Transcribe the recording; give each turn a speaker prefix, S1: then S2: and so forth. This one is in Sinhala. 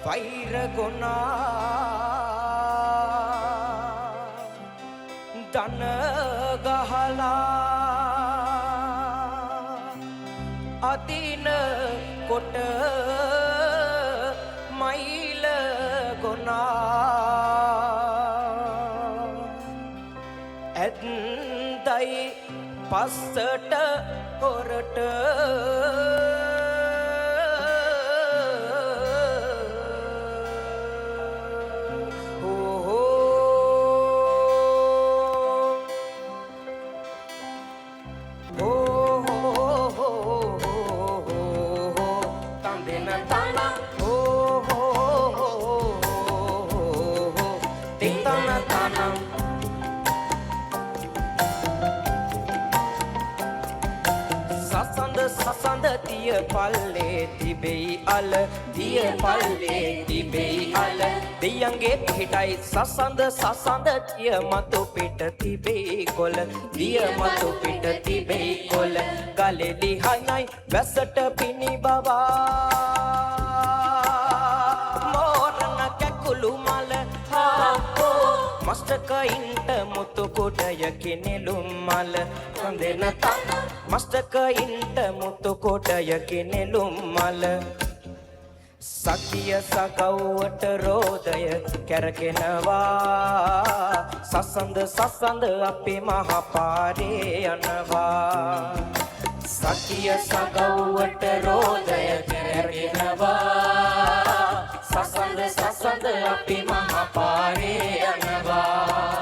S1: වෛර ගොනා දන ගහලා අදින කොට මයිල ගොනා ඇත්දයි පස්සට හොරට සසඳ තිය පල්ලේ තිබෙයි අල දිය පල්ලේ තිබෙයි අල දෙයන්ගේ පිටයි සසඳ තිය මතු පිට තිබෙයි කොළ දිය මතු පිට තිබෙයි කොළ ගලේ ලිහයි වැසට පිණි බවා මෝරණ කැකුළු මල මස්තකයින්ට මුතු කොටය කෙනෙලුම් මල හඳෙන තන මස්තකයින්ට මුතු කොටය කෙනෙලුම් මල සකිය සකව්වට රෝදය කැරකෙනවා සසඳ අපේ මහපාරේ යනවා සකිය සකව්වට රෝදය කැරකෙනවා සසඳ අපේ මහපාරේ යනවා